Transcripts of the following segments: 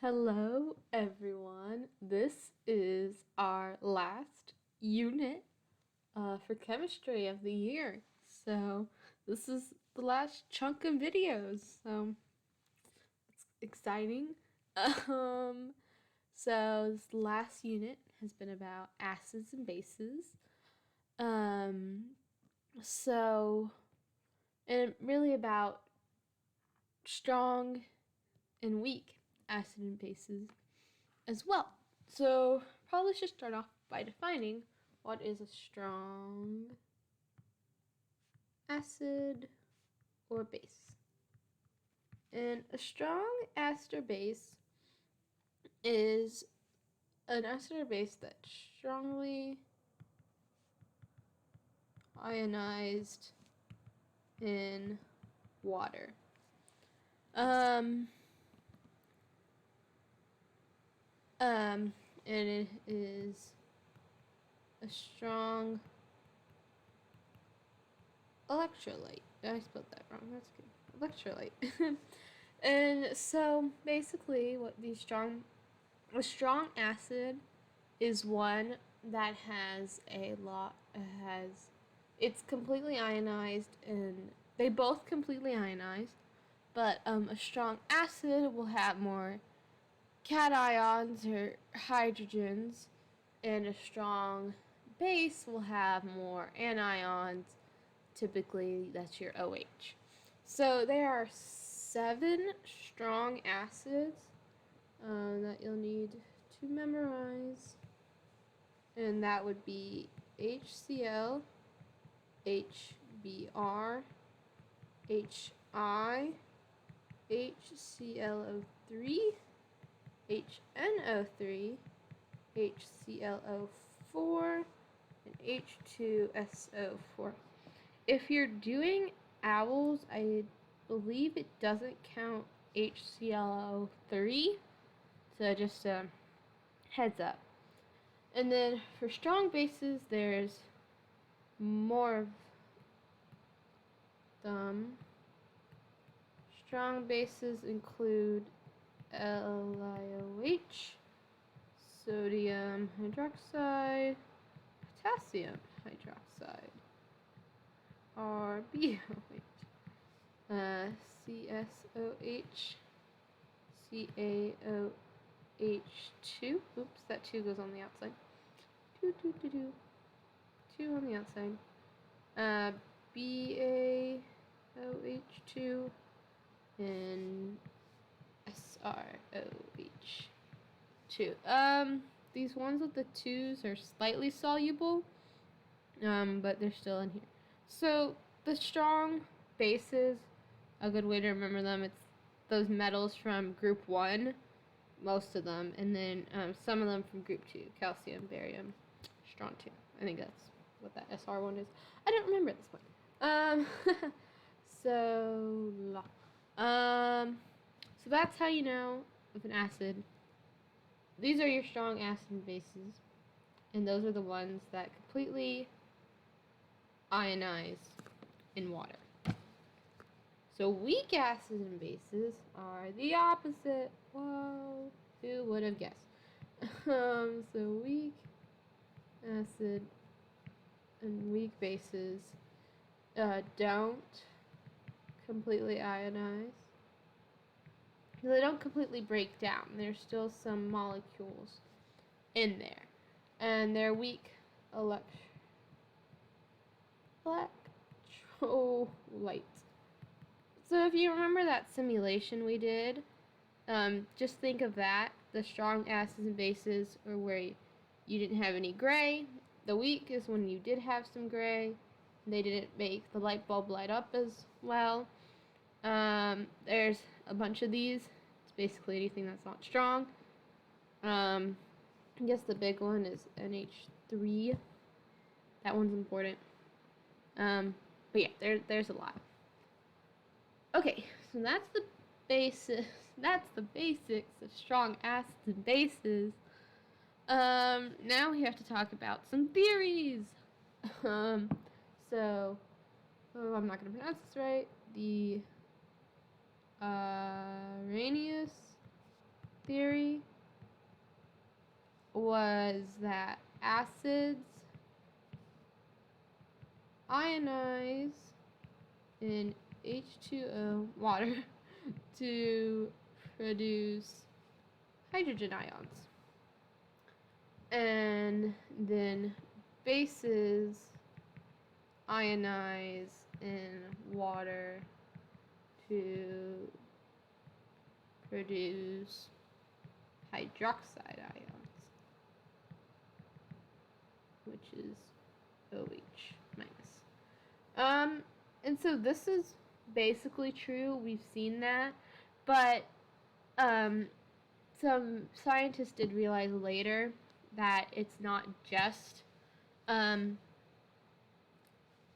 Hello, everyone. This is our last unit for chemistry of the year. So, this is the last chunk of videos. So, it's exciting. Um, this last unit has been about acids and bases. Um, so, and really about strong and weak acid and bases as well. So, probably should start off by defining what is a strong acid or base. And a strong acid or base is an acid or base that's strongly ionized in water. Um, and it is a strong electrolyte. I spelled that wrong. That's good. Electrolyte. And so basically, a strong acid is one that it's completely ionized, and they both completely ionized, but a strong acid will have more cations or hydrogens, and a strong base will have more anions. Typically, that's your OH. So there are 7 strong acids that you'll need to memorize, and that would be HCl, HBr, HI, HClO3, HNO3, HClO4, and H2SO4. If you're doing owls, I believe it doesn't count HClO3, so just heads up. And then for strong bases, there's more of them. Strong bases include LiOH, sodium hydroxide, potassium hydroxide, RbOH, CSOH, CaOH2. Oops, that 2 goes on the outside. 2 on the outside. BaOH2 and SrOH2. These ones with the 2s are slightly soluble, but they're still in here. So the strong bases, a good way to remember them, it's those metals from group 1, most of them, and then some of them from group 2, calcium, barium, strontium. I think that's what that SR one is. I don't remember at this point. So that's how you know if an acid. These are your strong acid and bases, and those are the ones that completely ionize in water. So weak acids and bases are the opposite. Whoa, who would have guessed? So weak acid and weak bases don't completely ionize. They don't completely break down. There's still some molecules in there, and they're weak electrolytes. So if you remember that simulation we did, just think of that. The strong acids and bases are where you didn't have any gray. The weak is when you did have some gray. They didn't make the light bulb light up as well. There's a bunch of these. It's basically anything that's not strong. I guess the big one is NH3. That one's important. But yeah, there's a lot. Okay, so that's the basis. That's the basics of strong acids and bases. Now we have to talk about some theories. So I'm not gonna pronounce this right. The Arrhenius theory was that acids ionize in H2O water to produce hydrogen ions. And then bases ionize in water to produce hydroxide ions, which is OH minus. And so this is basically true. We've seen that, but some scientists did realize later that it's not just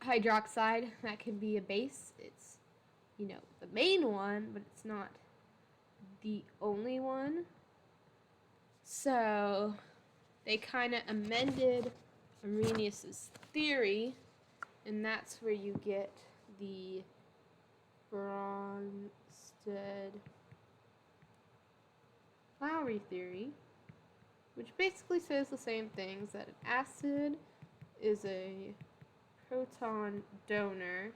hydroxide that can be a base. It's, the main one, but it's not the only one. So they kind of amended Arrhenius's theory, and that's where you get the Bronsted-Lowry theory, which basically says the same things, that an acid is a proton donor,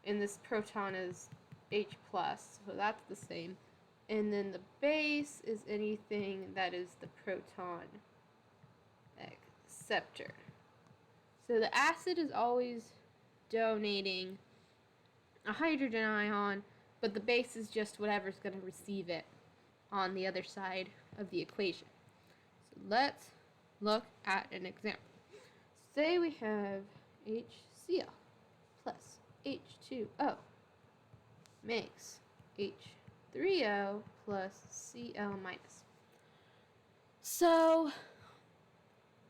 and this proton is H+, so that's the same. And then the base is anything that is the proton acceptor. So the acid is always donating a hydrogen ion, but the base is just whatever's going to receive it on the other side of the equation. So let's look at an example. Say we have HCl plus H2O makes H3O plus Cl minus. So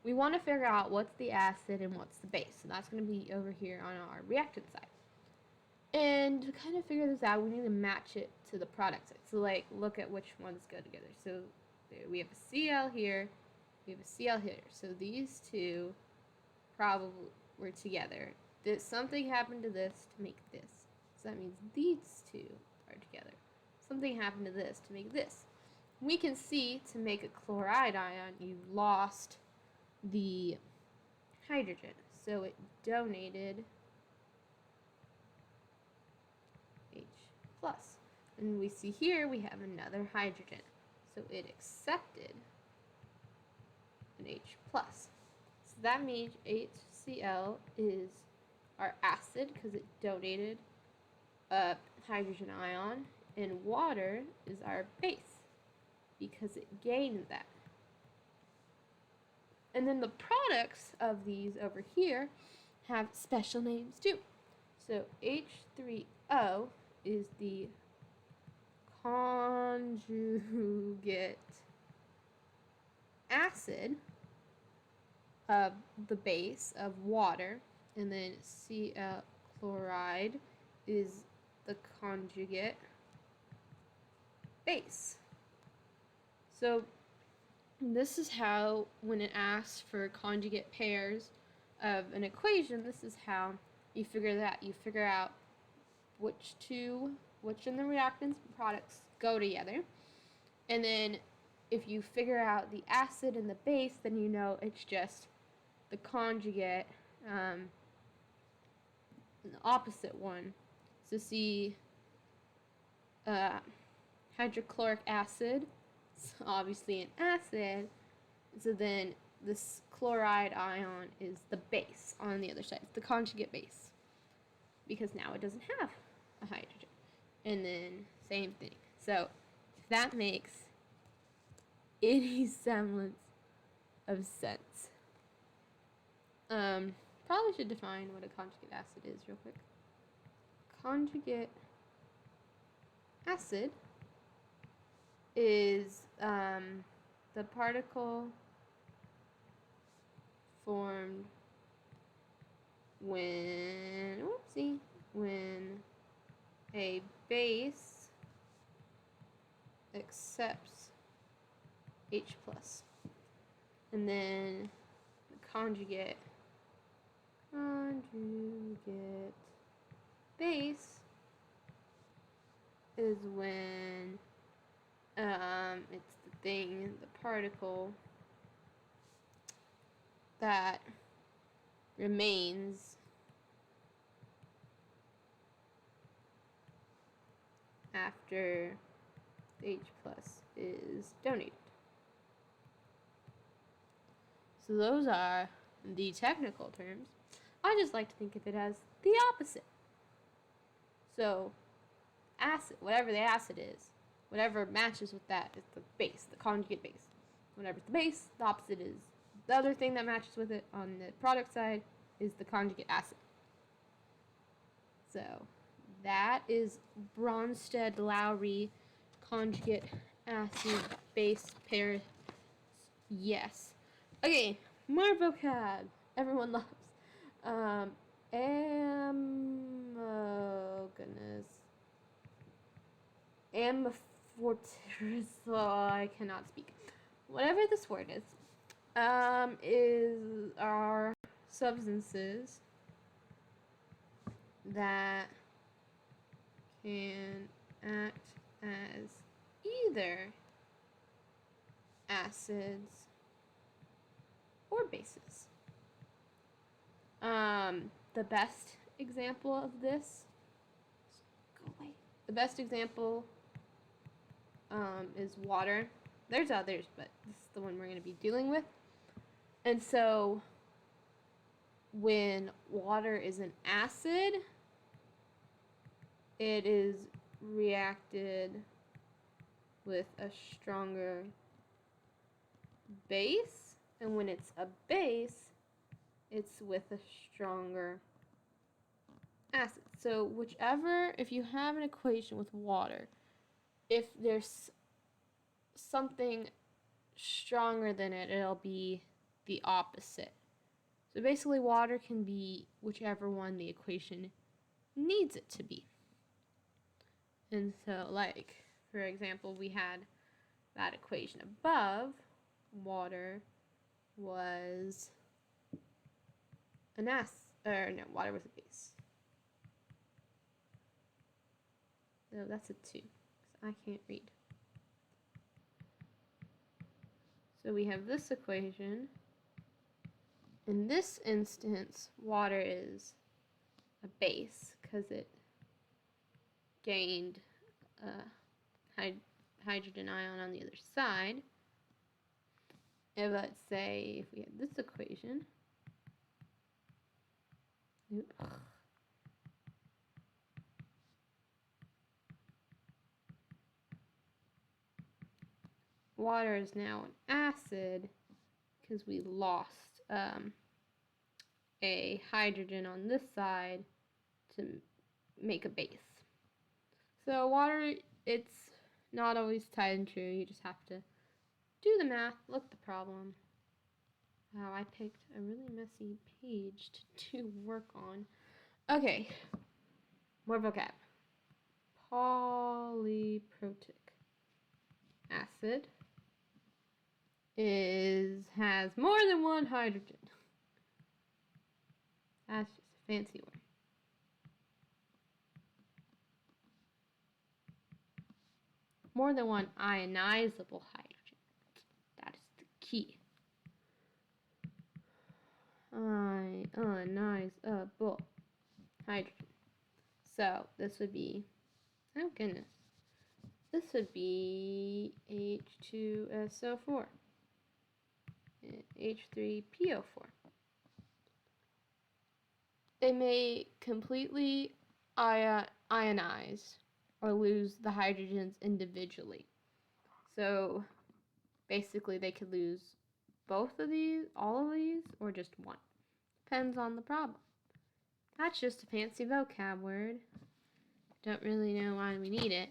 we want to figure out what's the acid and what's the base. So that's going to be over here on our reactant side. And to kind of figure this out, we need to match it to the product side. So look at which ones go together. So there, we have a Cl here, we have a Cl here. So these two probably were together. Something happened to this to make this. So that means these two are together. Something happened to this to make this. We can see to make a chloride ion, you lost the hydrogen. So it donated H+. And we see here we have another hydrogen. So it accepted an H+. So that means HCl is our acid because it donated a hydrogen ion, and water is our base because it gained that. And then the products of these over here have special names too. So H3O is the conjugate acid of the base of water, and then Cl chloride is the conjugate base. So this is how, when it asks for conjugate pairs of an equation, this is how you figure that. You figure out which in the reactants and products go together. And then if you figure out the acid and the base, then you know it's just the conjugate, the opposite one. So see, hydrochloric acid is obviously an acid, so then this chloride ion is the base on the other side. It's the conjugate base, because now it doesn't have a hydrogen. And then same thing. So if that makes any semblance of sense, probably should define what a conjugate acid is real quick. Conjugate acid is the particle formed when a base accepts H+. And then the conjugate base is when It's the thing, the particle that remains after H plus is donated. So those are the technical terms. I just like to think of it as the opposite. So acid, whatever the acid is, whatever matches with that is the base, the conjugate base. Whatever's the base, the opposite is the other thing that matches with it on the product side is the conjugate acid. So that is Bronsted-Lowry conjugate acid base pair. Yes. Okay, more vocab everyone loves. Oh goodness. Amorphous. Oh, I cannot speak. Whatever this word is are substances that can act as either acids or bases. The best example of this, go away. The best example is water. There's others, but this is the one we're going to be dealing with. And so when water is an acid, it is reacted with a stronger base, and when it's a base, it's with a stronger acid. So whichever, if you have an equation with water, if there's something stronger than it, it'll be the opposite. So basically water can be whichever one the equation needs it to be. And so, like, for example, we had that equation above. Water was an acid, or no, water was a base. No, that's a 2, because I can't read. So we have this equation. In this instance, water is a base, because it gained a hydrogen ion on the other side. And let's say if we had this equation, water is now an acid because we lost a hydrogen on this side to make a base. So water, it's not always tied and true. You just have to do the math, look at the problem. Wow, I picked a really messy page to work on. Okay, more vocab. Polyprotic acid has more than one hydrogen. That's just a fancy word. More than one ionizable hydrogen. That is the key. Ionizable hydrogen. So this would be, oh goodness, this would be H2SO4, H3PO4. They may completely ionize or lose the hydrogens individually. So basically they could lose both of these, all of these, or just one. Depends on the problem. That's just a fancy vocab word. Don't really know why we need it.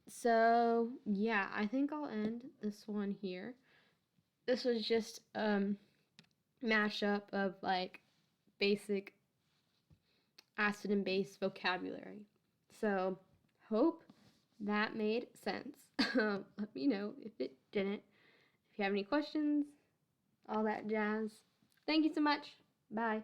So yeah, I think I'll end this one here. This was just mashup of like basic acid and base vocabulary. So hope that made sense. Let me know if it didn't. If you have any questions, all that jazz. Thank you so much. Bye.